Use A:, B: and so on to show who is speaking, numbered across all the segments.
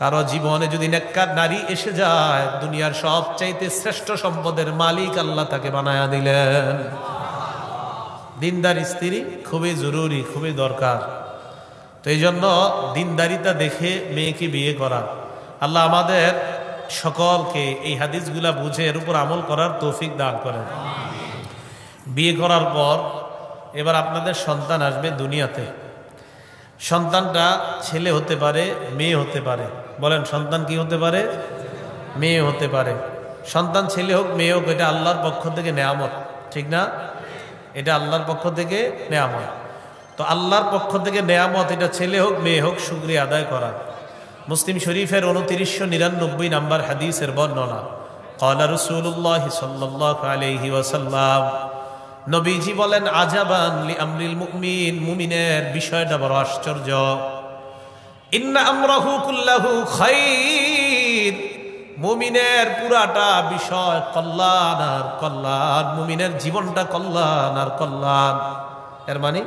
A: কারো জীবনে যদি নেককার নারী এসে যায়, দুনিয়ার সবচাইতে শ্রেষ্ঠ সম্পদের মালিক আল্লাহ তাকে বানায়া দিলেন। দিনদার স্ত্রী খুবই জরুরি, খুবই দরকার। তো এই জন্য দিনদারিতা দেখে মেয়েকে বিয়ে করা। আল্লাহ আমাদের সকলকে এই হাদিসগুলা বুঝে এর উপর আমল করার তৌফিক দান করেন। বিয়ে করার পর এবার আপনাদের সন্তান আসবে দুনিয়াতে। সন্তানটা ছেলে হতে পারে, মেয়ে হতে পারে। বলেন, সন্তান কি হতে পারে? মেয়ে হতে পারে। সন্তান ছেলে হোক মেয়ে হোক, এটা আল্লাহর পক্ষ থেকে নেয়ামত, ঠিক না? এটা আল্লাহর পক্ষ থেকে নেয়ামত। তো আল্লাহর পক্ষ থেকে নেয়ামত, এটা ছেলে হোক মেয়ে হোক, শুকরিয়া আদায় করা। মুসলিম শরীফের 2999 নম্বর হাদিসের বর্ণনা। ক্বালা রাসূলুল্লাহ সাল্লাল্লাহু আলাইহি ওয়াসাল্লাম, নবীজি বলেন, আজাবান লি আমরিল মুমিন, মুমিনের বিষয়টা বড় আশ্চর্য। ইন্না আমরাহু কুল্লাহু খাইর, মুমিনের পুরাটা বিষয় কল্যাণ আর কল্যাণ। মুমিনের জীবনটা কল্যাণ আর কল্যাণ। এর মানে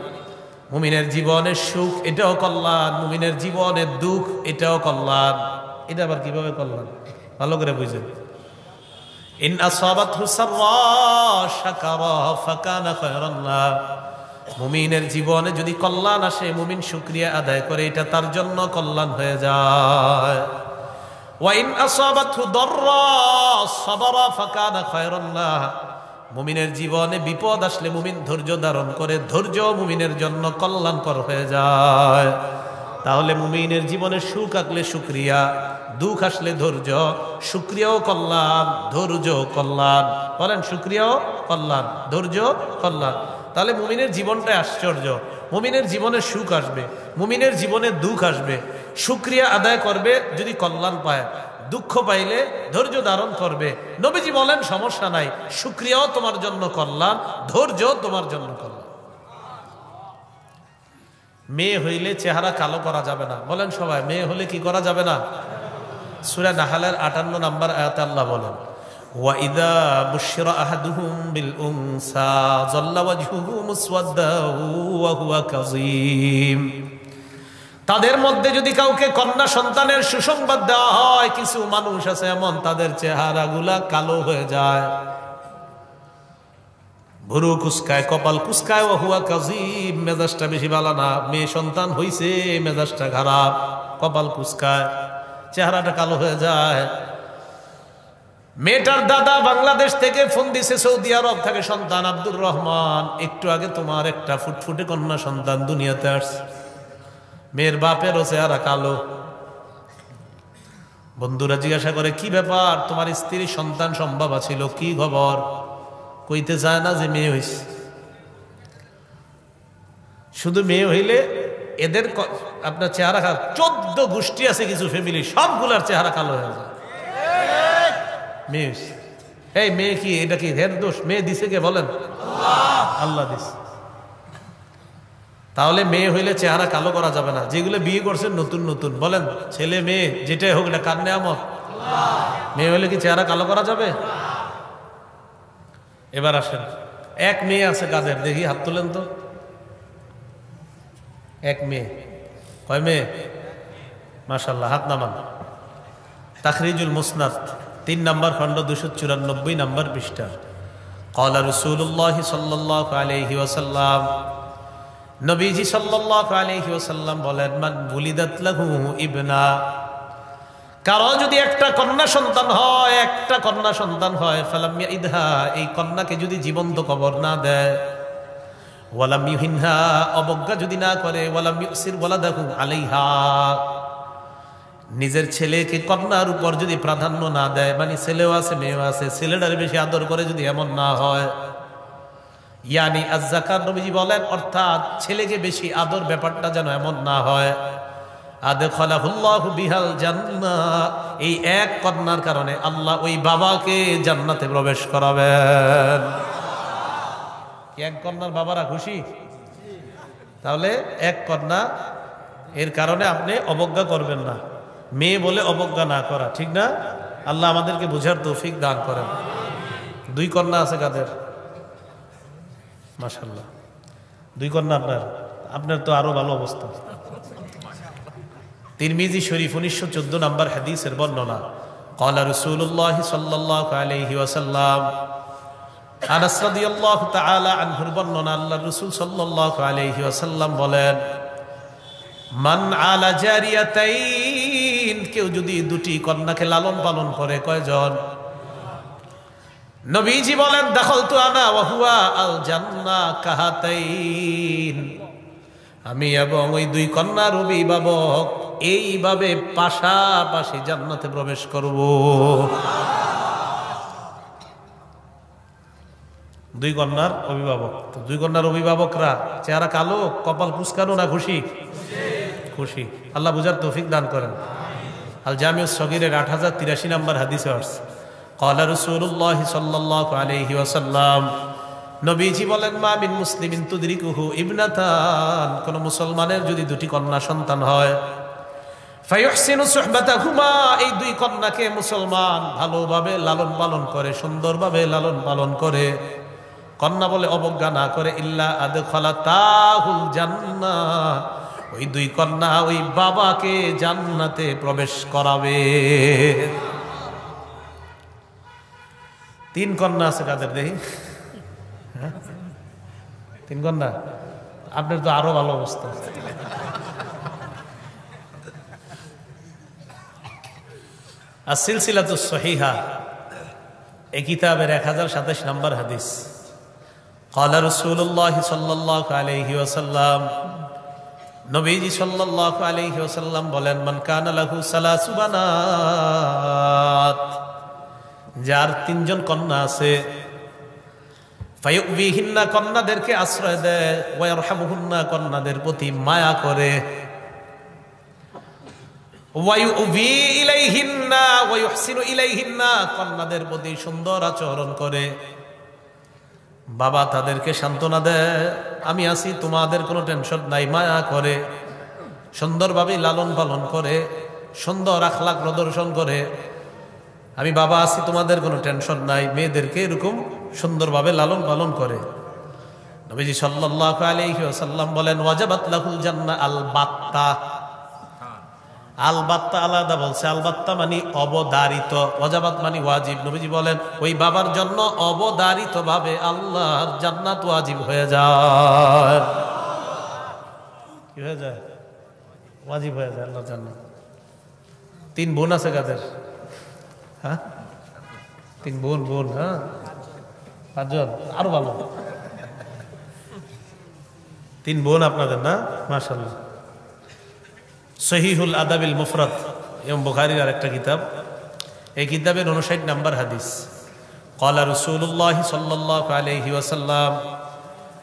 A: মুমিনের জীবনের সুখ এটাও কল্যাণ, মুমিনের জীবনের দুঃখ এটাও কল্যাণ। এটা আবার কিভাবে কল্যাণ? ভালো করে বুঝেন। ইন আসাবাতহু সাররা শাকারা ফাকানা খায়রান লাহ, মুমিনের জীবনে যদি কল্যাণ আসে, মুমিন শুকরিয়া আদায় করে, এটা তার জন্য কল্যাণ হয়ে যায়। ওয়া ইন আসাবাতহু দাররা সাবারা ফাকানা খায়রান লাহ, মুমিনের জীবনে বিপদ আসলে মুমিন ধৈর্য ধারণ করে, ধৈর্য মুমিনের জন্য কল্যাণকর হয়ে যায়। তাহলে মুমিনের জীবনে সুখ আসলে শুকরিয়া, দুঃখ আসলে ধৈর্য। শুকরিয়াও কল্যাণ, ধৈর্য কল্যাণ। বলেন, শুকরিয়াও কল্যাণ, ধৈর্য কল্যাণ। তাহলে মুমিনের জীবনটাই আশ্চর্য। মুমিনের জীবনে সুখ আসবে, মুমিনের জীবনে দুঃখ আসবে। শুকরিয়া আদায় করবে যদি কল্যাণ পায়, দুঃখ পাইলে ধৈর্য ধারণ করবে। নবীজি বলেন, সমস্যা নাই, শুকরিয়াও তোমার জন্য কল্যাণ, ধৈর্য তোমার জন্য কল্যাণ। মেয়ে হইলে চেহারা কালো করা যাবে না। বলেন সবাই, মেয়ে হলে কি করা যাবে না? সূরা নাহলের 58 নম্বর আয়াতে আল্লাহ বলেন, ওয়া ইযা বুশিরা আহাদুহুম বিল উনসা যাল্লা ওয়াজহুহু মুসওয়াদ্দাহু ওয়া হুয়া কাযীম, তাদের মধ্যে যদি কাউকে কন্যা সন্তানের সুসংবাদ দেওয়া হয়, কিছু মানুষ আছে এমন, তাদের চেহারাগুলা কালো হয়ে যায়, ভুরু কুসকায়, কপাল কুসকায়, ওয়া হুয়া কাযীম, মেজাজটা বেশি ভালো না। মেয়ে সন্তান হইছে, মেজাজটা খারাপ, কপাল কুসকায়, চেহারাটা কালো হয়ে যায়। মেয়েটার দাদা বাংলাদেশ থেকে ফোন দিছে, সৌদি আরব থেকে সন্তান আব্দুর রহমান, একটু আগে তোমার একটা ফুটফুটে কন্যা সন্তান দুনিয়াতে আসছে। মেয়ের বাপেরও চেহারা কালো। বন্ধুরা জিজ্ঞাসা করে, কি ব্যাপার, তোমার স্ত্রীর সন্তান সম্ভব ছিল, কি খবর? কইতে চায় না যে মেয়ে হইছে। শুধু মেয়ে হইলে এদের আপনার চেহারা খারাপ। 14 গোষ্ঠী আছে কিছু ফ্যামিলি, সবগুলার চেহারা কালো হয়ে যায়। মেয়ে হইছে, এই মেয়ে কি, এটা কি হের দোষ? মেয়ে দিছে কে বলেন? আল্লাহ দিছে। তাহলে মেয়ে হইলে চেহারা কালো করা যাবে না। যেগুলো বিয়ে করছেন নতুন নতুন, বলেন ছেলে মেয়ে যেটাই হোক, এটা কার নেয়ামত? মেয়ে হইলে কি চেহারা কালো করা যাবে? এবার আসেন, এক মেয়ে আছে কাদের, দেখি হাত তুলেন তো। এক মেয়ে, কয় মেয়ে? মাশাআল্লাহ, হাত নামান। তাখরিজুল মুসনাদ 3 নম্বর খণ্ড 294 নম্বর পৃষ্ঠা। ক্বালা রাসূলুল্লাহ সাল্লাল্লাহু আলাইহি ওয়াসাল্লাম, নবীজি সাল্লাল্লাহু আলাইহি ওয়াসাল্লাম বলেন, মান বুলিদাত লাহু ইবনা, কারো যদি একটা কন্যা সন্তান হয়, একটা কন্যা সন্তান হয়, ফালাম ইয়াইদহা, এই কন্যাকে যদি জীবন্ত কবর না দেয়, ওয়ালাম ইউহিনহা, অবজ্ঞা যদি না করে, ওয়ালাম ইউসির ওয়ালাদাহু আলাইহা, নিজের ছেলেকে কন্যার উপর যদি প্রাধান্য না দেয়, মানে ছেলেও আছে মেয়েও আছে, ছেলেটার বেশি আদর করে যদি এমন না হয়, ইয়ানি আয-যাকার, নবীজি বলেন, অর্থাৎ ছেলেকে বেশি আদর ব্যাপারটা যেন এমন না হয়, আদখালাহুল্লাহু বিহাল জান্নাহ, এই এক কন্যার কারণে আল্লাহ ওই বাবাকে জান্নাতে প্রবেশ করাবেন। এক কন্যার বাবারা খুশি? তাহলে এক কন্যা, এর কারণে আপনি অবজ্ঞা করবেন না। মেয়ে বলে অবজ্ঞা না করা, ঠিক না? আল্লাহ আমাদেরকে বুঝার তৌফিক দান করেন। 2 কন্যা আছে কাদের? মাশাআল্লাহ, 2 কন্যা আপনার। আপনার তো আরো ভালো অবস্থা। তিরমিজি শরীফ 1914 নম্বর হাদিসের বর্ণনা। ক্বালা রাসূলুল্লাহ সাল্লাল্লাহু আলাইহি ওয়াসাল্লাম, আনাস রাদিয়াল্লাহু তাআলা আনহুর বর্ণনা, আল্লাহর রাসূল সাল্লাল্লাহু আলাইহি ওয়াসাল্লাম বলেন, মান আলা জারিয়াতাইন, কেউ যদি দুটি কন্যাকে লালন পালন করে, কয়জন? নবীজি বলেন, দাখালতু আনা ওয়া হুয়া আল জান্নাহ কাহাতাইন, আমি এবং ওই দুই কন্যার অভিভাবক এইভাবে পাশাপাশি জান্নাতে প্রবেশ করব। দুই কন্যার অভিভাবক, তো দুই কন্যার অভিভাবকরা চেহারা কালো, কপাল কুচকানো না খুশি? খুশি। আল্লাহ বুঝার তৌফিক দান করেন। আল জামিউস সগীরের 8083 নম্বর হাদিসে আসছে, ক্বালা রাসূলুল্লাহ সাল্লাল্লাহু আলাইহি ওয়াসাল্লাম, নবীজি বলেন, মা মিন মুসলিমিন তুদরিকুহু ইবনাতান, কোন মুসলমানের যদি দুটি কন্যা সন্তান হয়, ফায়ুহসিনু সুহবাতাহুমা, এই দুই কন্যাকে মুসলমান ভালোভাবে লালন পালন করে, সুন্দরভাবে লালন পালন করে, কন্যা বলে অবজ্ঞা না করে, ইল্লা আদখালাতাহুল জান্নাহ, ওই দুই কন্যা ওই বাবাকে জান্নাতে প্রবেশ করাবে। তিন কন্যা আছে কাদের দেখি? তিন কন্যা? আপনার তো আরো ভালো অবস্থা। আর সিলসিলাতুস সহিহা এই কিতাবের 1027 নম্বর হাদিস, ক্বালা রাসূলুল্লাহ সাল্লাল্লাহু আলাইহি ওয়াসাল্লাম, নবীজি সাল্লাল্লাহু আলাইহি ওয়াসাল্লাম বলেন, মান কানা লাহু সালাসু বানাত, যার তিনজন কন্যা আছে, ফায়ুবিহিন্না, কন্যাদেরকে আশ্রয় দেয়, ওয়া ইয়ারহামুহুন্না, কন্যাদের প্রতি মায়া করে, ওয়া ইউবি ইলাইহিন্না ওয়া ইউহসিনু ইলাইহিন্না, কন্যাদের প্রতি সুন্দর আচরণ করে, বাবা তাদেরকে সান্ত্বনা দেয়, আমি আছি, তোমাদের কোনো টেনশন নাই, মায়া করে, সুন্দরভাবে লালন পালন করে, সুন্দর আখলাক প্রদর্শন করে, আমি বাবা আছি, তোমাদের কোনো টেনশন নাই, মেয়েদেরকে এরকম সুন্দরভাবে লালন পালন করে। নবীজি সাল্লাল্লাহু আলাইহি ওয়াসাল্লাম বলেন, ওয়াজাবাত লাহুল জান্নাহ আল বাত্তা, আল বাত্তা আলাদা বলছে, আল বাত্তা মানে অবধারিত, ওয়াজাবাত মানে ওয়াজিব। নবীজি বলেন, ওই বাবার জন্য অবধারিত ভাবে আল্লাহর জান্নাত ওয়াজিব হয়ে যায়। কি হয়ে যায়? ওয়াজিব হয়ে যায় আল্লাহর জান্নাত। তিন বোন আছে কাদের? হ্যাঁ, তিন বোন। বোন, হ্যাঁ, পাঁচজন, আরো ভালো। তিন বোন আপনাদের না? মাশাআল্লাহ। সহিহুল আদাবিল মুফরাদ ইমাম বুখারীর আরেকটা কিতাব, এই কিতাবের 59 নম্বর হাদিস, ক্বালা রাসূলুল্লাহ সাল্লাল্লাহু আলাইহি ওয়াসাল্লাম,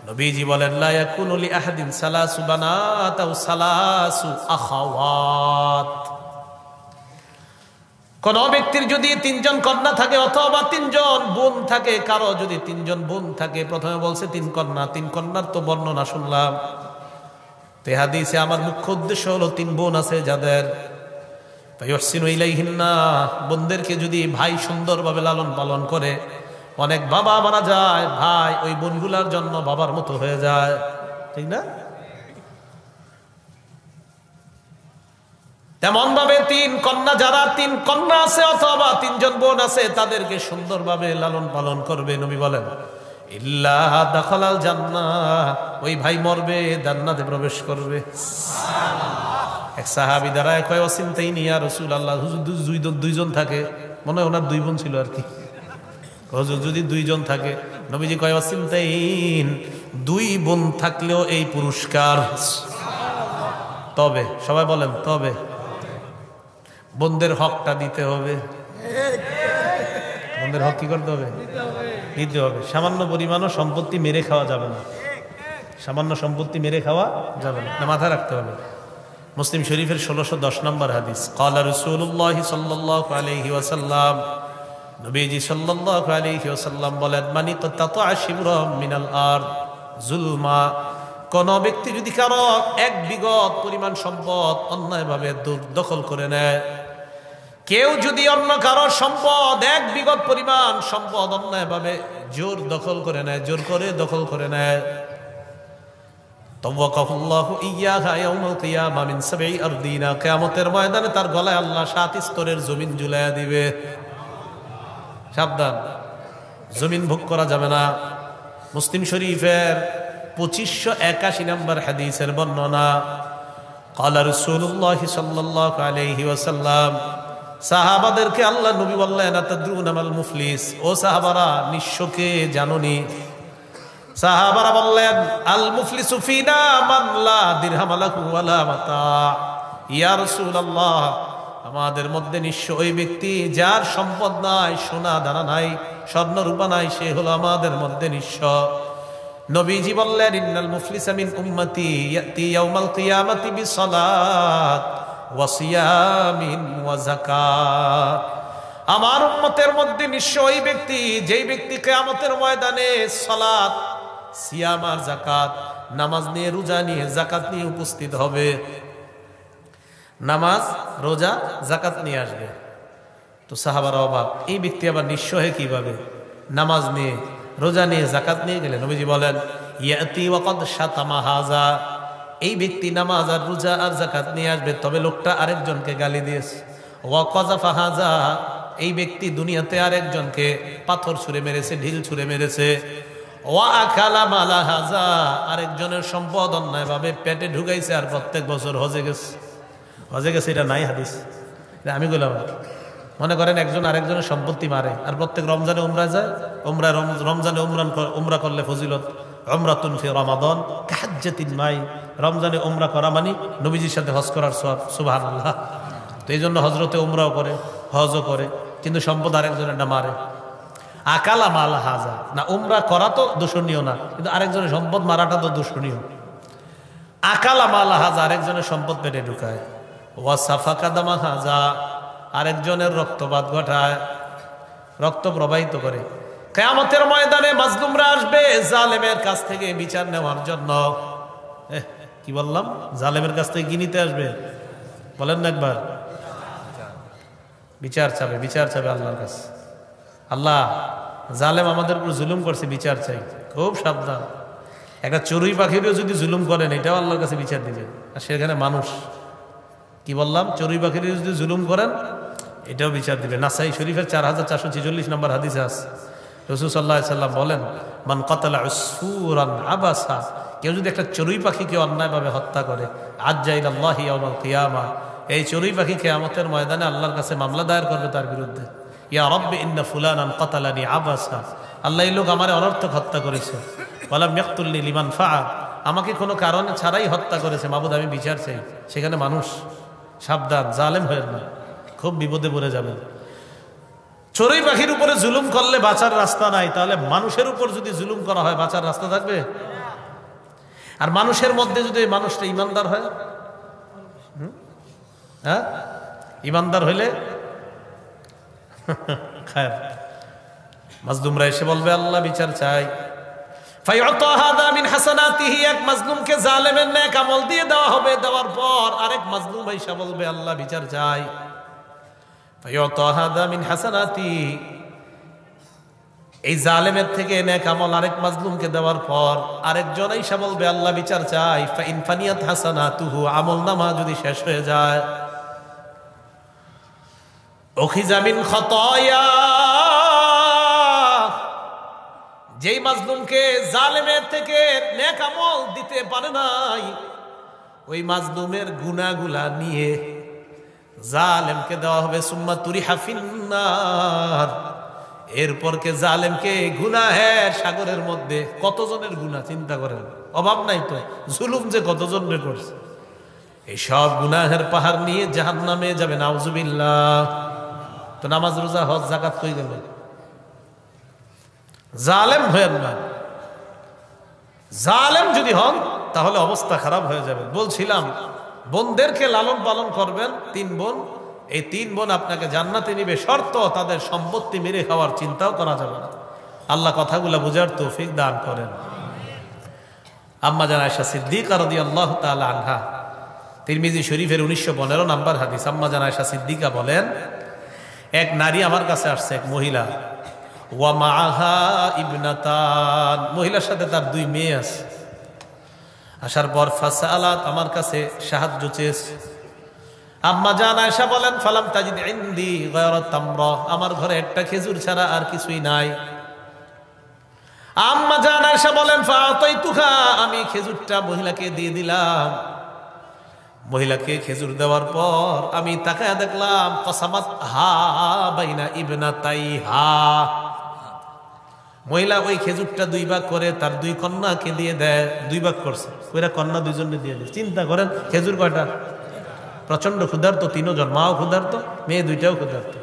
A: নবীজি বলেন, লা ইয়াকুনু লি আহাদিন সালাসু বানাত আও সালাসু আখাওয়াত, কোন ব্যক্তির যদি তিনজন কন্যা থাকে অথবা তিনজন বোন থাকে, কারো যদি তিনজন বোন থাকে, প্রথমে বলছে তিন কন্যা, তিন কন্যার তো বর্ণনা শুনলাম, তে হাদিসে আমার মুখ্য উদ্দেশ্য হলো তিন বোন আছে যাদের, ফায়ুহসিনু ইলাইহিন্না, বোনদেরকে যদি ভাই সুন্দরভাবে লালন পালন করে, অনেক বাবা মারা যায়, ভাই ওই বোনগুলার জন্য বাবার মতো হয়ে যায়, ঠিক না? তেমন ভাবে তিন কন্যা, যারা তিন কন্যা আছে অথবা তিনজন বোন আছে, তাদেরকে সুন্দরভাবে লালন পালন করবে। নবী বলেন, ইল্লা দাখালাল জান্নাহ, ওই ভাই মরবে, জান্নাতে প্রবেশ করবে। এক সাহাবী দাঁড়ায় কয়, ওয়াসিনতাইনি ইয়া রাসূলুল্লাহ, হুজুর দুইজন থাকে, মনে হয় ওনার দুই বোন ছিল আর কি, হুজুর যদি দুইজন থাকে, নবীজি কয়, ওয়াসিনতাইন, দুই বোন থাকলেও এই পুরস্কার। তবে সবাই বলেন, তবে বোনদের হকটা দিতে হবে। বোনদের হক কি করতে হবে? দিতে হবে। সামান্য পরিমাণও সম্পত্তি মেরে খাওয়া যাবে না, সামান্য সম্পত্তি মেরে খাওয়া যাবে না, মাথায় রাখতে হবে। মুসলিম শরীফের 1610 নম্বর হাদিস, ক্বালা রাসূলুল্লাহ সাল্লাল্লাহু আলাইহি ওয়াসাল্লাম, নবীজি সাল্লাল্লাহু আলাইহি ওয়াসাল্লাম বলেন, মান ইকতাতা শিবরাম মিনাল আরদ যুলমা, কোন ব্যক্তি যদি কারো এক বিঘত পরিমাণ সম্পদ অন্যায়ভাবে দখল করে নেয়, কেউ যদি অন্য কারো সম্পদ এক বিঘত পরিমাণ সম্পদ অন্যায়ভাবে জোর দখল করে নেয়, জোর করে দখল করে নেয়, তাওয়াক্কাহুল্লাহু ইয়্যাহা ইয়াউমাল কিয়ামা মিন সাবঈ আরদিনা, কিয়ামতের ময়দানে তার গলায় আল্লাহ ৭ স্তরের জমিন ঝুলাইয়া দিবে। সাবধান, জমিন ভোগ করা যাবে না। মুসলিম শরীফের ২৫৮১ নম্বর হাদিসের বর্ণনা, ক্বালা রাসূলুল্লাহ সাল্লাল্লাহু আলাইহি ওয়াসাল্লাম, সাহাবাদেরকে আল্লাহ নবী বললেন, আতাদরুনা মাল মুফলিস, ও সাহাবারা নিঃস্বকে জানোনি? সাহাবারা বললেন, আল মুফলিসু ফিনা মান লা দিরহাম লাহু ওয়ালা মাতা। ইয়া রাসূলুল্লাহ, আমাদের মধ্যে নিঃস্ব ওই ব্যক্তি যার সম্পদ নাই, সোনা দানা নাই, স্বর্ণ রূপা নাই, সে হলো আমাদের মধ্যে নিঃস্ব। নবীজি বললেন, ইন্নাল মুফলিসা মিন উম্মতি ইয়াতি ইয়াউমাল কিয়ামাতি বিসসালাত ওয়া সিয়ামিন ওয়া যাকাত। আমার উম্মতের মধ্যে নিঃস্ব ওই ব্যক্তি, যেই ব্যক্তি কিয়ামতের ময়দানে সালাত, সিয়াম আর যাকাত, নামাজ নিয়ে, রোজা নিয়ে, যাকাত নিয়ে উপস্থিত হবে। নামাজ, রোজা, যাকাত নিয়ে আসবে। তো সাহাবারা অবাক, এই ব্যক্তি আবার নিঃস্ব হয়ে কিভাবে? নামাজ নিয়ে, রোজা নিয়ে, যাকাত নিয়ে গেলেন। নবীজি বলেন, ইয়াতি ওয়া ক্বাদ শাতামা হাযা, এই ব্যক্তি নামাজ আর রোজা আর যাকাত নিয়ে আসবে, তবে লোকটা আরেকজনকে গালি দিয়েছে। ওয়া কাযাফা হাযা, এই ব্যক্তি দুনিয়াতে আরেকজনকে পাথর ছুঁড়ে মেরেছে, ঢিল ছুঁড়ে মেরেছে। ওয়া আকালা মালা হাযা, আরেকজনের সম্পদ অন্যায়ভাবে পেটে ঢুকাইছে আর প্রত্যেক বছর হজে গেছে। হজে গেছে, এটা নাই হাদিস, আমি বললাম। মনে করেন একজন আরেকজনের সম্পত্তি মারে আর প্রত্যেক রমজানে উমরা যায়, রমজানে উমরা করলে ফজিলত, উমরাতুন ফি রমাদান কাহাজ্জাতিন মাই, রমজানে উমরা করা মানে নবীজির সাথে হজ করার সওয়াব। সুবহানাল্লাহ। তো এই জন্য হজরতে উমরাও করে, হজও করে, কিন্তু সম্পদ আরেকজনেরটা মারে। আকালা মালা হাজা, না উমরা করা তো দূষণীয় না, কিন্তু আরেকজনের সম্পদ মারাটা তো দূষণীয়। আকালা মালা হাজা, আরেকজনের সম্পদ পেটে ঢুকায়। ওয়া সাফাকা দামা হাজা, আরেকজনের রক্তপাত ঘটায়, রক্ত প্রবাহিত করে। কিয়ামতের ময়দানে মাজলুমরা আসবে জালেমের কাছ থেকে বিচার নেওয়ার জন্য। কি বললাম? জালেমের কাছ থেকে কি নিতে আসবে? বলেন না একবার। বিচার চাবে, বিচার চাবে আল্লাহর কাছে। আল্লাহ, জালেম আমাদের উপর জুলুম করছে, বিচার চাই। খুব সাবধান, একটা চড়ুই পাখিরও যদি জুলুম করেন, এটাও আল্লাহর কাছে বিচার দিবে। আর সেখানে মানুষ, কি বললাম, চড়ুই পাখির যদি জুলুম করেন, এটাও বিচার দিবে। নাসাই শরীফের 4446 নম্বর হাদিসে আছে, রাসূল সাল্লাল্লাহু আলাইহি সাল্লাম বলেন, মান কাতালা উসফুরান আবাসা, কেউ যদি একটা চড়ুই পাখিকে অন্যায়ভাবে হত্যা করে, আজ্জা ইলাল্লাহি ইয়াউমাল কিয়ামা, এই চড়ুই পাখি কিয়ামতের ময়দানে আল্লাহর কাছে মামলা দায়ের করবে তার বিরুদ্ধে। ইয়া রাব্বি ইন্না ফুলানান কাতালানি আবাসা, আল্লাহ, এই লোক আমার অনর্থক হত্যা করেছে। ওয়ালাম ইয়াকতুলনি লিমান ফাআল, আমাকে কোনো কারণে ছাড়াই হত্যা করেছে, মাবুদ আমি বিচার চাই। সেখানে মানুষ। সাবধান, জালেম হয়ে না, খুব বিপদে পড়ে যাবেন। চড়ুই পাখির উপরে জুলুম করলে বাঁচার রাস্তা নাই, তাহলে মানুষের উপর যদি জুলুম করা হয় বাঁচার রাস্তা থাকবে? আর মানুষের মধ্যে যদি মানুষটা ইমানদার হয়, হ্যাঁ, ইমানদার হইলে খায়ের। মাজলুমরা এসে বলবে, আল্লাহ বিচার চাই। ফায়ুতা হাদা মিন হাসানাতিহি, এক মাজলুমকে জালেমের নেক আমল দিয়ে দেওয়া হবে। দেওয়ার পর আরেক মাজলুম এসে বলবে, আল্লাহ বিচার চাই। ফায়ুতা হাদা মিন হাসানাতিহি, এই জালেমের থেকে নেক আমল আরেক মাজলুমকে দেওয়ার পর আরেকজন এসে বলবে, আল্লাহ বিচার চাই। ফাইন ফানিয়াত হাসানাতুহু, আমলনামা যদি শেষ হয়ে যায়, উখিযা মিন খাতায়া, যেই মাজলুমকে জালেমের থেকে নেক আমল দিতে পারে নাই, ওই মাজলুমের গুনাহগুলা নিয়ে জালেমকে দেওয়া হবে। সুম্মা তুরিহা ফিন্নার, এরপর কে জালেমকে গুনাহের সাগরের মধ্যে, কতজনের গুনাহ চিন্তা করেন, অভাব নাই তো, জুলুম যে কতজনের করছে, এই সব গুনাহের পাহাড় নিয়ে জাহান্নামে যাবে। নাউজুবিল্লাহ। তো নামাজ, রোজা, হজ, যাকাত কই গেল? জালেম হয়েন না। জালেম যদি হন তাহলে অবস্থা খারাপ হয়ে যাবে। বলছিলাম, বোনদেরকে লালন পালন করবেন, 3 বোন, এই 3 বোন আপনাকে জান্নাতে নিবে, শর্ত তাদের সম্পত্তি মেরে খাওয়ার চিন্তাও করা যাবে না। আল্লাহ কথাগুলো বুঝার তৌফিক দান করেন। আম্মা জান আয়েশা সিদ্দিকা রাদিয়াল্লাহু তাআলা আনহা, তিরমিজি শরীফের 1915 নম্বর হাদিস। আম্মা জান আয়েশা সিদ্দিকা বলেন, এক নারী আমার কাছে আসছে, এক মহিলা, ওয়া মাআহা ইবনাতান, মহিলার সাথে তার 2 মেয়ে আছে। আসার পর ফাসালাত, আমার কাছে সাহায্য চেয়েছে। আম্মা জান আয়েশা বলেন ফালাম তাজিদ ইনদি গায়রা তামরা, আমার ঘরে একটা খেজুর ছাড়া আর কিছুই নাই। আম্মা জান আয়েশা বলেন ফাআতাইতুহা, আমি খেজুরটা মহিলাকে দিয়ে দিলাম। মহিলাকে খেজুর দেওয়ার পর আমি তাকায় দেখলাম কসামাত হা বাইনা ইবনাতাইহা, মহিলা ওই খেজুরটা দুই ভাগ করে তার দুই কন্যাকে দিয়ে দেয়। দুই ভাগ করছে, ওইরা কন্যা দুইজনে দিয়ে দেয়। চিন্তা করেন খেজুর কয়টা, প্রচন্ড ক্ষুধার্ত, তিনজন, মাও ক্ষুধার্ত, মেয়ে দুইটাও ক্ষুধার্ত।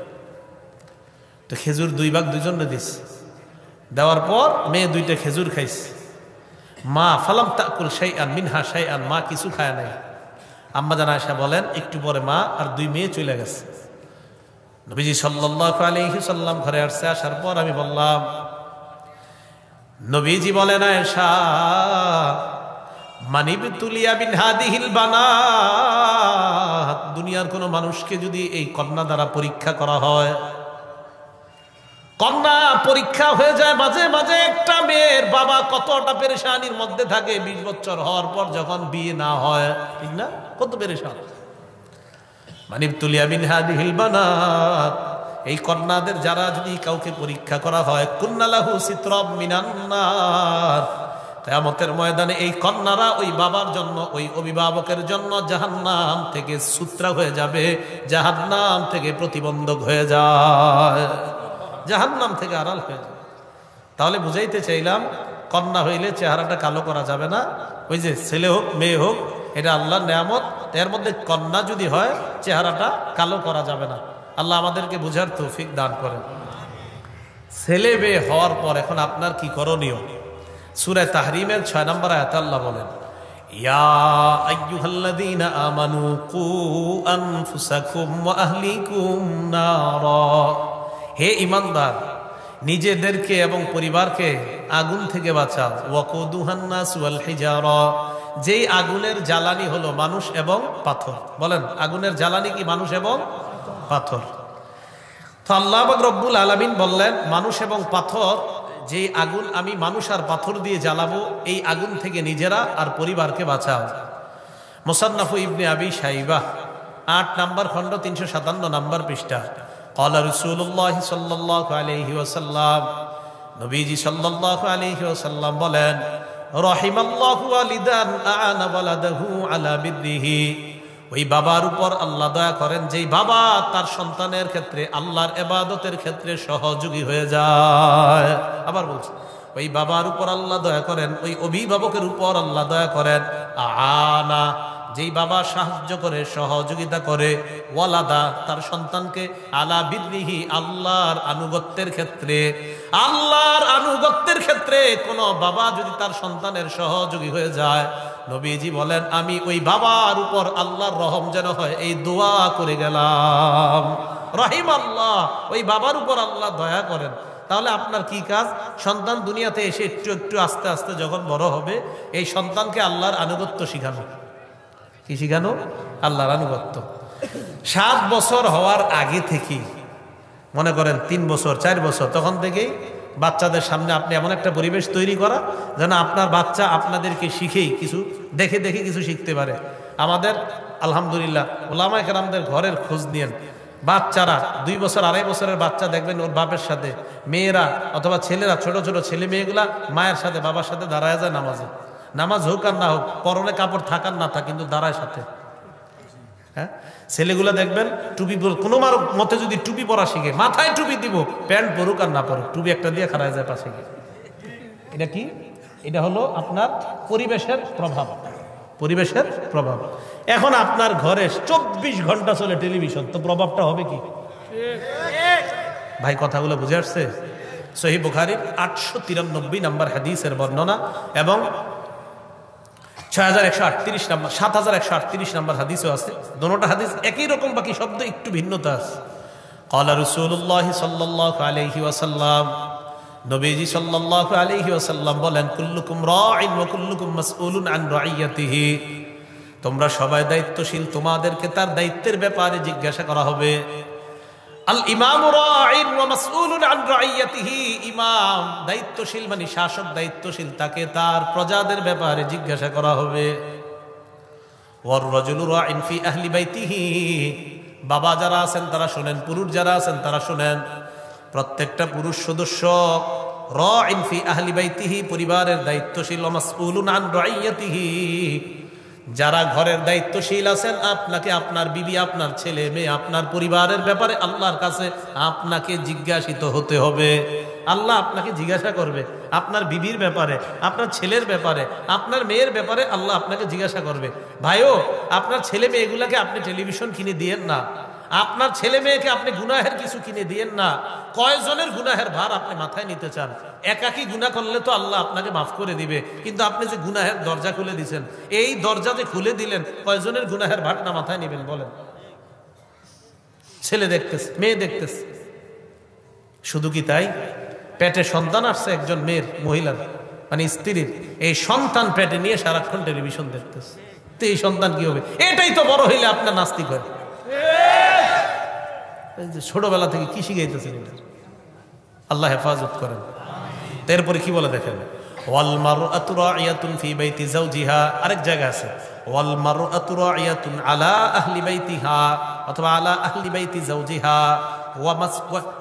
A: তো খেজুর দুই ভাগ দুইজনে দিচ্ছে। দেওয়ার পর মেয়ে দুইটা খেজুর খাইছে। মা ফালাম তাকুল শাইআন মিনহা শাইআন, মা কিছু খায় নাই। আম্মা জান আয়েশা বলেন একটু পরে মা আর দুই মেয়ে চলে গেছে। নবীজি সাল্লাল্লাহু আলাইহি সাল্লাম ঘরে আসছে। আসার পর আমি বললাম, নবীজি বলেন আয়েশা মানিবতুলিয়া বিন হাদিহিল বানাত, দুনিয়ার কোন মানুষকে যদি এই কন্যা দ্বারা পরীক্ষা করা হয়, কন্যা পরীক্ষা হয়ে যায়, মাঝে মাঝে একটা মেয়ের বাবা কতটা পেরেশানির মধ্যে থাকে 20 বছর হওয়ার পর যখন বিয়ে না হয়, ঠিক না, কত পেরেশান। মানিবতুলিয়া বিন হাদিহিল বানাত, এই কন্যাদের যারা যদি কাউকে পরীক্ষা করা হয়, কুন্নালাহু সিতরাম মিনান নার, কিয়ামতের ময়দানে এই কন্যারা ওই বাবার জন্য, ওই অভিভাবকের জন্য জাহান্নাম থেকে সূত্রা হয়ে যাবে, জাহান্নাম থেকে প্রতিবন্ধক হয়ে যায়, জাহান্নাম থেকে আড়াল হয়ে যায়। তাহলে বুঝাইতে চাইলাম কন্যা হইলে চেহারাটা কালো করা যাবে না। ওই যে ছেলে হোক মেয়ে হোক, এটা আল্লাহর নেয়ামত, এর মধ্যে কন্যা যদি হয় চেহারাটা কালো করা যাবে না। আল্লাহ আমাদেরকে বুঝার তৌফিক দান করেন। ছেলে মেয়ে হওয়ার পর এখন আপনার কি করণীয়? সূরা তাহরিমের 6 নম্বর আয়াতে আল্লাহ বলেন, ইয়া আইয়ুহাল্লাযীনা আমানু কু আনফুসাকুম ওয়া আহলিকুম নারা, হে ঈমানদার, নিজেদেরকে এবং পরিবারকে আগুন থেকে বাঁচাও। ওয়াকুদুহান নাস ওয়াল হিজারা, যেই আগুনের জ্বালানি হলো মানুষ এবং পাথর। বলেন আগুনের জ্বালানি কি মানুষ এবং পাথর? তো আল্লাহ পাক রব্বুল আলামিন বললেন মানুষ এবং পাথর, যে আগুন আমি মানুষ আর পাথর দিয়ে জ্বালাবো, এই আগুন থেকে নিজেরা আর পরিবারকে বাঁচাও। মুসান্নাফু ইবনে আবি শাইবাহ 8 নম্বর খণ্ড 357 নম্বর পৃষ্ঠা। ক্বালা রাসূলুল্লাহ সাল্লাল্লাহু আলাইহি ওয়াসাল্লাম, নবীজি সাল্লাল্লাহু আলাইহি ওয়াসাল্লাম বলেন, রাহিমাল্লাহু ওয়ালিদান আ'ানা ওয়ালাদাহু আলা বিররিহি, ওই বাবার উপর আল্লাহ দয়া করেন যেই বাবা তার সন্তানের ক্ষেত্রে, আল্লাহর ইবাদতের ক্ষেত্রে সহযোগী হয়ে যায়। আবার বলছি, ওই বাবার উপর আল্লাহ দয়া করেন, ওই অভিভাবকের উপর আল্লাহ দয়া করেন। আনা, যেই বাবা সাহায্য করে, সহযোগিতা করে, ওয়ালাদা, তার সন্তানকে, আলা বিররিহি, আল্লাহর আনুগত্যের ক্ষেত্রে। আল্লাহর আনুগত্যের ক্ষেত্রে কোন বাবা যদি তার সন্তানের সহযোগী হয়ে যায়, নবীজি বলেন আমি ওই বাবার উপর আল্লাহর রহম যেন হয়, এই দোয়া করে গেলাম। রহিম আল্লাহ, ওই বাবার উপর আল্লাহ দয়া করেন। তাহলে আপনার কি কাজ? সন্তান দুনিয়াতে এসে একটু একটু আস্তে আস্তে যখন বড় হবে, এই সন্তানকে আল্লাহর আনুগত্য শিখানো। কি শিখানো? আল্লাহর আনুগত্য। 7 বছর হওয়ার আগে থেকেই, মনে করেন 3 বছর 4 বছর, তখন থেকেই বাচ্চাদের সামনে আপনি এমন একটা পরিবেশ তৈরি করা যেন আপনার বাচ্চা আপনাদেরকে শিখেই কিছু দেখে দেখে কিছু শিখতে পারে। আমাদের আলহামদুলিল্লাহ ওলামায়ে কেরামদের ঘরের খোঁজ নিয়েন, বাচ্চারা 2 বছর 2.5 বছরের বাচ্চা দেখবেন ওর বাপের সাথে, মেয়েরা অথবা ছেলেরা, ছোট ছোট ছেলে মেয়েগুলা মায়ের সাথে বাবার সাথে দাঁড়ায় যায় নামাজে। নামাজ হোক আর না হোক, পরনে কাপড় থাকার না থাক, কিন্তু দাঁড়ায় সাথে। হ্যাঁ, ছেলেগুলা দেখবেন টুপি, কোনো মতে যদি টুপি পরা শিখে, মাথায় টুপি দিব, প্যান্ট পরুক আর না পরুক, টুপি একটা দিয়ে খাড়ায় যায় পাশে গিয়ে। এটা কি? এটা হলো আপনার পরিবেশের প্রভাব, পরিবেশের প্রভাব। এখন আপনার ঘরে 24 ঘন্টা চলে টেলিভিশন, তো প্রভাবটা হবে কি? ভাই কথাগুলো বুঝে আসছে? সহিহ বুখারীর 893 নম্বর হাদিসের বর্ণনা এবং 6138 নম্বর 7138 নম্বর হাদিসও আছে। দুটোটা হাদিস একই রকম, বাকি শব্দ একটু ভিন্নতা আছে। ক্বালা রাসূলুল্লাহ সাল্লাল্লাহু আলাইহি ওয়াসাল্লাম, নবীজি সাল্লাল্লাহু আলাইহি ওয়াসাল্লাম বলেন, কুল্লুকুম রাঈন ওয়া কুল্লুকুম মাসউলুন আন রাইয়াতিহি, তোমরা সবাই দায়িত্বশীল, তোমাদেরকে তার দায়িত্বের ব্যাপারে জিজ্ঞাসা করা হবে। আল ইমামু রাঈন ওয়া মাসউলুন আন রাইয়াতিহি, ইমাম দায়িত্বশীল মানে শাসক দায়িত্বশীল, তাকে তার প্রজাদের ব্যাপারে জিজ্ঞাসা করা হবে। ওয়ার রাজুলু রাঈন ফি আহলি বাইতিহি, বাবা যারা আছেন তারা শুনেন, পুরুষ যারা আছেন তারা শুনেন, প্রত্যেকটা পুরুষ সদস্য রাঈন ফি আহলি বাইতিহি, পরিবারের দায়িত্বশীল, ওয়া মাসউলুন আন রাইয়াতিহি, যারা ঘরের দায়িত্বশীল আছেন, আপনাকে আপনার বিবি, আপনার ছেলে মেয়ে, আপনার পরিবারের ব্যাপারে আল্লাহর কাছে আপনাকে জিজ্ঞাসিত হতে হবে। আল্লাহ আপনাকে জিজ্ঞাসা করবে আপনার বিবির ব্যাপারে, আপনার ছেলের ব্যাপারে, আপনার মেয়ের ব্যাপারে আল্লাহ আপনাকে জিজ্ঞাসা করবে। ভাইও, আপনার ছেলে মেয়েগুলাকে আপনি টেলিভিশন কিনে দিয়েন না, আপনার ছেলে মেয়েকে আপনি গুনাহের কিছু কিনে দিয়েন না। কয়জনের গুনাহের ভার আপনি মাথায় নিতে চান? একাকি গুনাহ করলে তো আল্লাহ আপনাকে মাফ করে দিবে, কিন্তু আপনি যে গুনাহের দরজা খুলে দিয়েছেন, এই দরজা যে খুলে দিলেন, কয়জনের গুনাহের ভারটা মাথায় নেবেন বলেন? ছেলে দেখতেছে, মেয়ে দেখতেছে। শুধু কি তাই? পেটে সন্তান আসছে একজন মেয়ের, মহিলার মানে স্ত্রীর, এই সন্তান পেটে নিয়ে সারাক্ষণ টেলিভিশন দেখতেছে। তো এই সন্তান কি হবে? এটাই তো বড় হইলে আপনার নাস্তিক হয়। ছোটবেলা থেকে কি শিখাইতেছেন? আল্লাহ হেফাজত করেন। এরপরে কি বলে দেখেন, ওয়াল মারআতু রাইয়াতুন ফি বাইতি যাওজিহা, আরেক জায়গা আছে ওয়াল মারআতু রাইয়াতুন আলা আহলি বাইতিহা অথবা আলা আহলি বাইতি যাওজিহা,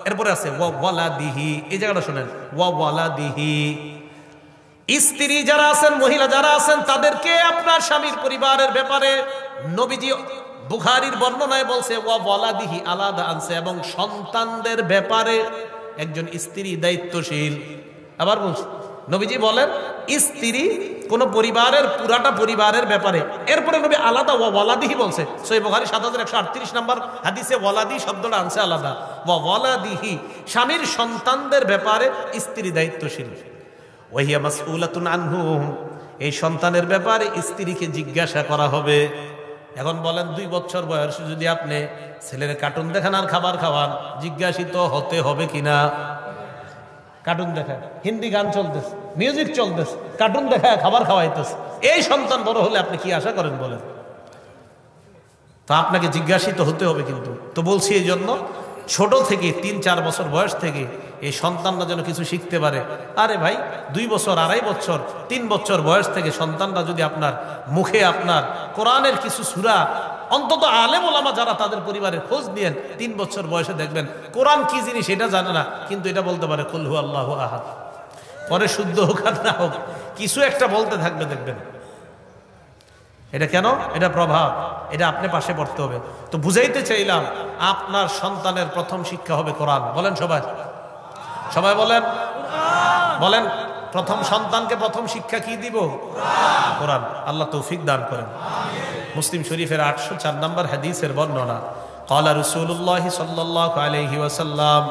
A: এরপরে আছে ওয়া ওয়ালাদিহি, এই জায়গাটা শুনেন, ওয়া ওয়ালাদিহি, স্ত্রী যারা আছেন, মহিলা যারা আছেন, তাদেরকে আপনার স্বামীর পরিবারের ব্যাপারে নবীজি বুখারীর বর্ণনায় বলছে ওয়া ওয়ালাদিহি আলাদা আনছে, এবং সন্তানদের ব্যাপারে একজন স্ত্রী দায়িত্বশীল। আবার বলছে নবীজি বলেন স্ত্রী কোন পরিবারের পুরাটা পরিবারের ব্যাপারে, এরপরে নবী আলাদা ওয়া ওয়ালাদিহি বলছে। সহিহ বুখারী 7138 নম্বর হাদিসে ওয়ালাদি শব্দটা আনছে আলাদা, ওয়া ওয়ালাদিহি, স্বামীর সন্তানদের ব্যাপারে স্ত্রী দায়িত্বশীল। ওয়াহিয়া মাসউলাতুন আনহুম, এই সন্তানের ব্যাপারে স্ত্রীকে জিজ্ঞাসা করা হবে। এখন বলেন 2 বছর বয়সে যদি আপনি ছেলের কার্টুন দেখান আর খাবার খাওয়ান, জিজ্ঞাসিত হতে হবে কিনা? কার্টুন দেখায়, হিন্দি গান চলতেছে, মিউজিক চলতেছে, কার্টুন দেখায় খাবার খাওয়াইতেছে, এই সন্তান বড় হলে আপনি কি আশা করেন বলেন? তো আপনাকে জিজ্ঞাসিত হতে হবে কিন্তু। তো বলছি এই জন্য ছোট থেকে 3-4 বছর বয়স থেকে এই সন্তানরা যেন কিছু শিখতে পারে। আরে ভাই 2 বছর, 2.5 বছর, 3 বছর বয়স থেকে সন্তানরা যদি আপনার মুখে আপনার কোরআনের কিছু সূরা, অন্তত আলেম ওলামা যারা তাদের পরিবারের খোঁজ নিয়েন, 3 বছর বয়সে দেখবেন কোরআন কি জিনিস এটা জানে না, কিন্তু এটা বলতে পারে কুল হু আল্লাহু আহাদ। পরে শুদ্ধ হোক আর না হোক কিছু একটা বলতে থাকবে, দেখবেন। এটা কেন? এটা প্রভাব, এটা আপনি পাশে পড়তে হবে। তো বুঝাইতে চাইলাম আপনার সন্তানের প্রথম শিক্ষা হবে কোরআন। বলেন সবাই, সবাই বলেন, বলেন প্রথম সন্তানকে প্রথম শিক্ষা কি দিব? কোরআন। আল্লাহ তৌফিক দান করেন। মুসলিম শরীফের 804 নম্বর হাদিসের বর্ণনা, ক্বালা রাসূলুল্লাহ সাল্লাল্লাহু আলাইহি ওয়াসাল্লাম,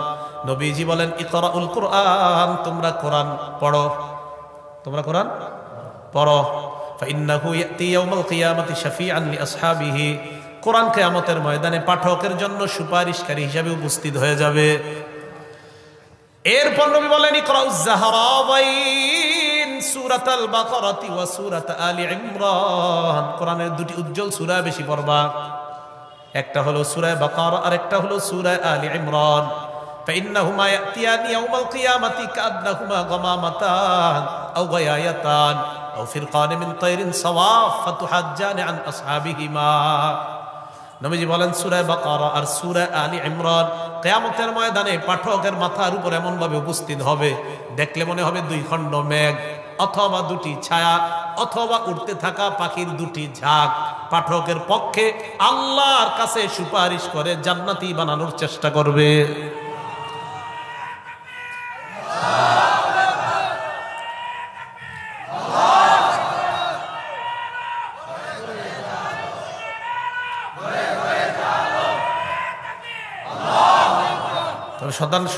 A: নবীজি বলেন ইকরাউল কুরআন, তোমরা কোরআন পড়ো, তোমরা কোরআন পড়ো। ফাইন্নাহু ইয়াতি ইয়াউমাল কিয়ামাতি শাফিআন লিআসহাবিহি, কোরআন কিয়ামতের ময়দানে পাঠকের জন্য সুপারিশকারী হিসেবে উপস্থিত হয়ে যাবে। এরপর নবী বলেন ইকরাউজ যাহরাওয়াইন, সূরাতুল বাকারাতি ওয়া সূরাত আলি ইমরান, কোরআনের 2টি উজ্জ্বল সূরা বেশি পড়বা। একটা হলো সূরা বাকারা আর একটা হলো সূরা আলি ইমরান। ফাইন্নাহুমা ইয়াতিয়ানি ইয়াউমাল কিয়ামাতি কাআন্নাহুমা গামামাতান আও গায়ায়াতান আও ফিরকান মিন তায়রিন সাওয়াফ ফাতুহাজ্জানি আন আসহাবিহিমা। নবীজি বলেন সূরা বাকারা আর সূরা আলি ইমরান কিয়ামতের ময়দানে পাঠকের মাথার উপর এমন ভাবে উপস্থিত হবে, দেখলে মনে হবে 2 খণ্ড মেঘ অথবা 2টি ছায়া অথবা উড়তে থাকা পাখির 2টি ঝাঁক পাঠকের পক্ষে আল্লাহর কাছে সুপারিশ করে জান্নাতি বানানোর চেষ্টা করবে।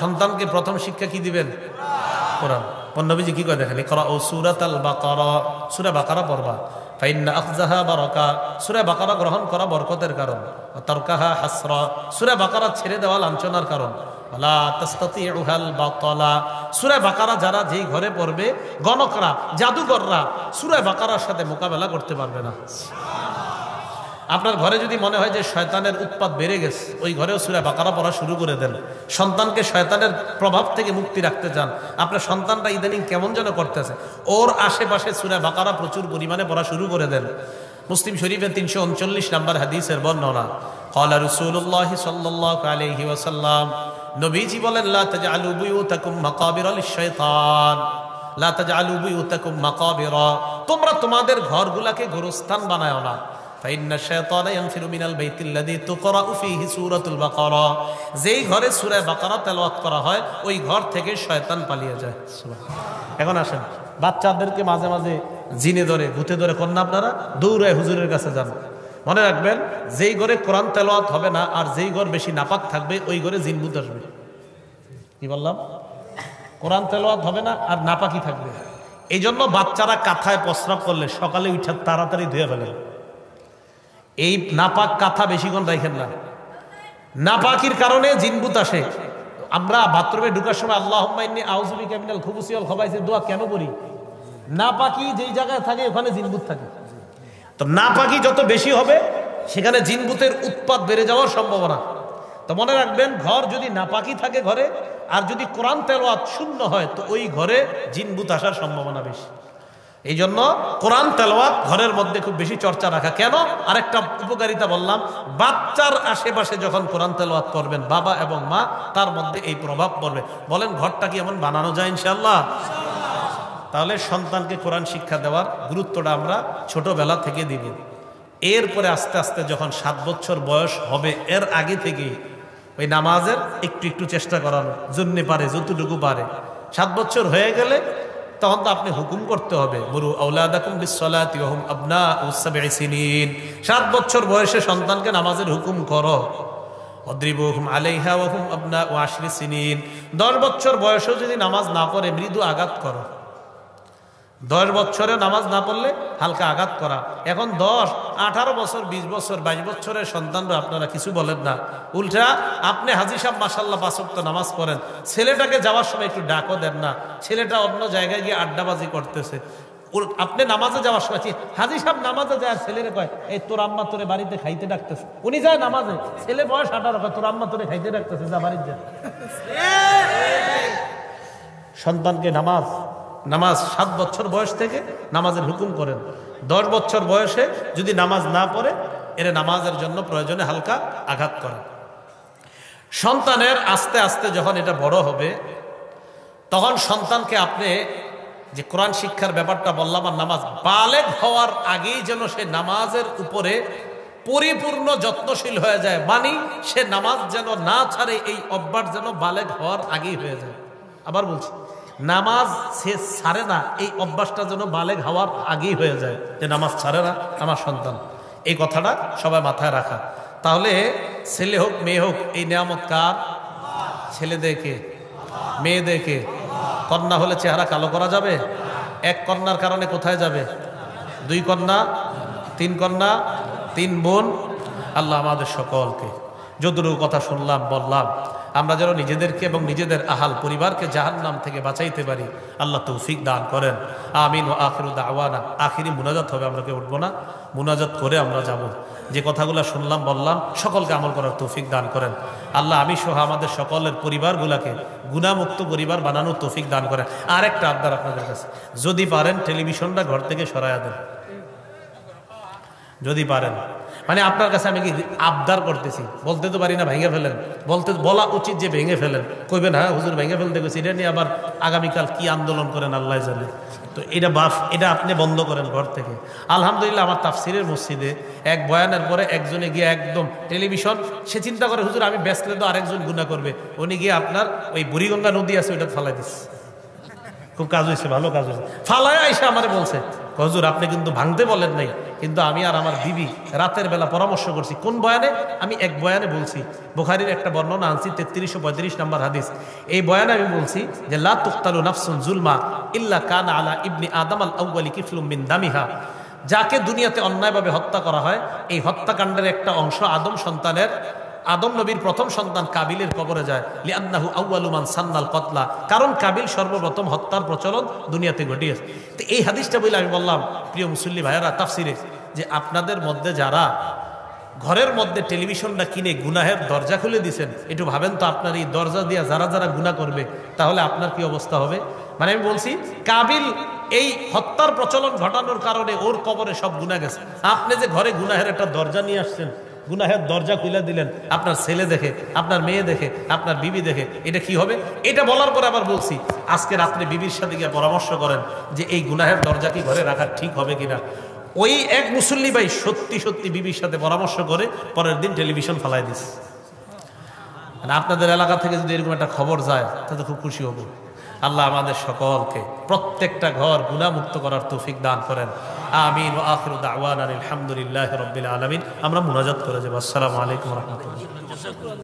A: সন্তানকে প্রথম শিক্ষা কি দিবেন? কোরআন। নবীজি কি করে দেখেন, ইকরাউ সূরাতাল বাকারা, সূরা বাকারা পড়বা। ফাইন্না আখযাহা বারাকা, সূরা বাকারা গ্রহণ করা বরকতের কারণ। ওয়া তারকাহা হাসরা, সূরা বাকারা ছেড়ে দেওয়া লাঞ্ছনার কারণ। ওয়ালা তাসতাতিউহাল বাতালা, সূরা বাকারা যারা যেই ঘরে পড়বে, গণকরা, জাদুকররা সূরা বাকারার সাথে মোকাবেলা করতে পারবে না। আপনার ঘরে যদি মনে হয় যে শয়তানের উৎপাত বেড়ে গেছে, ওই ঘরেও সূরা বাকারা পড়া শুরু করে দেন। সন্তানকে শয়তানের প্রভাব থেকে মুক্তি রাখতে চান, আপনার সন্তানটা ইদানিং কেমন যেন করতেছে, ওর আশেপাশে সূরা বাকারা প্রচুর পরিমাণে পড়া শুরু করে দেন। মুসলিম শরীফের 339 নম্বর হাদিসের বর্ণনা, ক্বালা রাসূলুল্লাহ সাল্লাল্লাহু আলাইহি ওয়াসাল্লাম, নবীজি বলেন, লা তাজআলু বুয়ুতাকুম মাকাবিরা লিশ-শাইতান, লা তাজআলু বুয়ুতাকুম মাকাবিরা, তোমরা তোমাদের ঘরগুলাকে গোরস্থান বানায়ও না। ফাইন্না শাইতানা ইয়ানফিরু মিনাল বাইতিল্লাযী তুকরাউ ফীহি সূরাতুল বাকারা, যেই ঘরে সূরা বাকারা তেলাওয়াত করা হয় ওই ঘর থেকে শয়তান পালিয়ে যায়। সুবহানাল্লাহ। এখন আসেন, বাচ্চাদেরকে মাঝে মাঝে জিনে ধরে, ভূতে ধরে কোন না, আপনারা দৌড়ে হুজুরের কাছে যান। মনে রাখবেন, যেই ঘরে কোরআন তেলাওয়াত হবে না আর যেই ঘর বেশি নাপাক থাকবে ওই ঘরে জিন ভূত আসবে। কি বললাম? কোরআন তেলাওয়াত হবে না আর নাপাকি থাকবে। এই জন্য বাচ্চারা কাঁথায় প্রস্রাব করলে সকালে উঠে তাড়াতাড়ি ধুয়ে ফেলেন। এই নাপাক কাঁথা বেশিক্ষণ রাখেন না, নাপাকির কারণে জিনভূত আসে। আমরা বাথরুমে ঢুকার সময় আল্লাহুম্মা ইন্নী আউযু বিকা মিনাল খুবুসি ওয়াল খাবাইসের দোয়া কেন করি? নাপাকি যেই জায়গায় থাকে ওখানে জিনভূত থাকে। তো নাপাকি যত বেশি হবে সেখানে জিনভূতের উৎপাত বেড়ে যাওয়ার সম্ভাবনা। তো মনে রাখবেন, ঘর যদি নাপাকি থাকে ঘরে, আর যদি কোরআন তেলাওয়াত শূন্য হয়, তো ওই ঘরে জিনভূত আসার সম্ভাবনা বেশি। এই জন্য কোরআন তেলাওয়াত ঘরের মধ্যে খুব বেশি চর্চা রাখা। কেন? আরেকটা উপকারিতা বললাম, বাচ্চার আশেপাশে যখন কোরআন তেলাওয়াত করবেন বাবা এবং মা, তার মধ্যে এই প্রভাব পড়বে। বলেন, ঘরটা কি এমন বানানো যায় ইনশাআল্লাহ? তাহলে সন্তানকে কোরআন শিক্ষা দেওয়ার গুরুত্বটা আমরা ছোটবেলা থেকে দিব। এরপরে আস্তে আস্তে যখন 7 বছর বয়স হবে, এর আগে থেকে ওই নামাজের একটু একটু চেষ্টা করানো জন্য পারে, যতটুকু পারে। 7 বছর হয়ে গেলে তখন তো আপনি হুকুম করতে হবে, মুরু আওলাদাকুম বিস-সালাতি ওয়া হুম আবনাউ 7 সিনিন। 7 বছর বয়সে সন্তানকে নামাজের হুকুম করো। অদ্রিবুহুম আলাইহা ওয়া হুম আবনাউ 10 সিনিন। 10 বছর বয়সেও যদি নামাজ না পড়ে মৃদু আঘাত করো। 10 বছরে নামাজ না পড়লে হালকা আঘাত করা। এখন 10, 18 বছর, 20 বছর, 22 বছরের সন্তানরা আপনারা কিছু বলেন না, উল্টা আপনি হাজী সাহেব মাশাআল্লাহ 5 ওয়াক্ত নামাজ পড়েন, ছেলেটাকে যাওয়ার সময় একটু ডাকও দেন না। ছেলেটা অন্য জায়গায় গিয়ে আড্ডাবাজি করতেছে, আপনি নামাজে যাওয়ার সময় হাজী সাহেব নামাজে যায়, ছেলেরে কয়, এই তোর আম্মা তোরে বাড়িতে খাইতে ডাকতেছে। উনি যায় নামাজে, ছেলে বয়স 18, কয় তোর আম্মা তোরে খাইতে ডাকতেছে, যা বাড়িতে যা। সন্তানকে নামাজ 7 বছর বয়স থেকে নামাজের হুকুম করেন। 10 বছর বয়সে যদি নামাজ না পড়ে, এর নামাজের জন্য প্রয়োজনে হালকা আঘাত করেন। সন্তানের আস্তে আস্তে যখন এটা বড় হবে, তখন সন্তানকে আপনি যে কোরআন শিক্ষার ব্যাপারটা বললাম, আর নামাজ বালেগ হওয়ার আগেই যেন সে নামাজের উপরে পরিপূর্ণ যত্নশীল হয়ে যায়, মানে সে নামাজ যেন না ছাড়ে, এই অভ্যাস যেন বালেগ হওয়ার আগেই হয়ে যায়। আবার বলছি, নামাজ সে ছাড়ে না, এই অভ্যাসটা যেন বালেগ হওয়ার আগেই হয়ে যায়, যে নামাজ ছাড়ে না আমার সন্তান। এই কথাটা সবাই মাথায় রাখা। তাহলে ছেলে হোক মেয়ে হোক, এই নিয়ামত কার? ছেলে দেখে, মেয়ে দেখে। কন্যা হলে চেহারা কালো করা যাবে? 1 কন্যার কারণে কোথায় যাবে? 2 কন্যা, 3 কন্যা, 3 বোন। আল্লাহ আমাদের সকলকে যতটুকু কথা শুনলাম বললাম, আমরা যেন নিজেদেরকে এবং নিজেদের আহাল পরিবারকে জাহান্নাম থেকে বাঁচাইতে পারি, আল্লাহ তৌফিক দান করেন। আমিন। ও আখিরু দাওয়ানা, আখিরি মুনাজাত হবে, আমরা কেউ উঠবো না, মুনাজাত করে আমরা যাব। যে কথাগুলো শুনলাম বললাম, সকলকে আমল করার তৌফিক দান করেন আল্লাহ। আমি সহ আমাদের সকলের পরিবারগুলোকে গুনাহমুক্ত পরিবার বানানোর তৌফিক দান করেন। আর একটা আবদার আপনাদের কাছে, যদি পারেন টেলিভিশনটা ঘর থেকে সরাইয়া দেন, যদি পারেন। মানে আপনার কাছে আমি কি আবদার করতেছি, বলতে তো পারি না ভেঙে ফেলেন, বলা উচিত যে ভেঙে ফেলেন। কইবেন হ্যাঁ হুজুর ভেঙে ফেলতে গেছি, এটা নিয়ে আবার আগামীকাল কি আন্দোলন করেন আল্লাহ জানে। তো এটা আপনি বন্ধ করেন ঘর থেকে। আলহামদুলিল্লাহ, আমার তাফসিরের মসজিদে এক বয়ানের পরে একজনে গিয়ে একদম টেলিভিশন, সে চিন্তা করে হুজুর আমি বেচলে তো আরেকজন গুনাহ করবে, উনি গিয়ে আপনার ওই বুড়িগঙ্গা নদী আছে ওইটা ফালাই দিচ্ছে। খুব কাজ হয়েছে, ভালো কাজ হয়েছে। ফালায় আইসা আমারে বলছে, হুজুর আপনি কিন্তু ভাঙতে বলেন নাই, কিন্তু আমি আর আমার বিবি রাতের বেলা পরামর্শ করছি। কোন বয়ানে? আমি এক বয়ানে বলছি, বুখারীর একটা বর্ণনা আনছি, 3335 নম্বর হাদিস। এই বয়ানে আমি বলছি যে লা তুকতালু নাফসুন জুলমা ইল্লা কানা আলা ইবনি আদম আল আউয়ালি কিফলুম মিন দামিহা। যাকে দুনিয়াতে অন্যায়ভাবে হত্যা করা হয়, এই হত্যাকাণ্ডের একটা অংশ আদম নবীর প্রথম সন্তান কাবিলের কবরে যায়। লিআন্নাহু আউয়ালু মান সান্নাল কতলা, কারণ কাবিল সর্বপ্রথম হত্যার প্রচলন দুনিয়াতে ঘটিয়েছে। তো এই হাদিসটা বলে আমি বললাম, প্রিয় মুসল্লি ভাইয়েরা, তাফসিরে যে আপনাদের মধ্যে যারা ঘরের মধ্যে টেলিভিশনটা কিনে গুনাহের দরজা খুলে দিছেন, একটু ভাবেন তো আপনার এই দরজা দিয়ে যারা যারা গুনাহ করবে তাহলে আপনার কি অবস্থা হবে। মানে আমি বলছি কাবিল এই হত্যার প্রচলন ঘটানোর কারণে ওর কবরে সব গুনাহ গেছে। আপনি যে ঘরে গুনাহের একটা দরজা নিয়ে আসছেন, গুনাহের দরজা খুলে দিলেন, আপনার ছেলে দেখে, আপনার মেয়ে দেখে, আপনার বিবি দেখে, এটা কি হবে? এটা বলার পরে আবার বলছি আজকে রাত্রে বিবির সাথে গিয়ে পরামর্শ করেন যে এই গুনাহের দরজা কি ঘরে রাখা ঠিক হবে কিনা। ওই এক মুসল্লি ভাই সত্যি সত্যি বিবির সাথে পরামর্শ করে পরের দিন টেলিভিশন ফালাই দিস। আপনাদের এলাকা থেকে যদি এরকম একটা খবর যায় তাহলে খুব খুশি হব। আল্লাহ আমাদের সকলকে প্রত্যেকটা ঘর গুনাহমুক্ত করার তৌফিক দান করেন। আমিন ওয়া আখিরু দাওয়ানা আলহামদুলিল্লাহি রাব্বিল আলামিন। আমরা মুনাজাত করে যাব। আসসালামু আলাইকুম ওয়া রাহমাতুল্লাহ।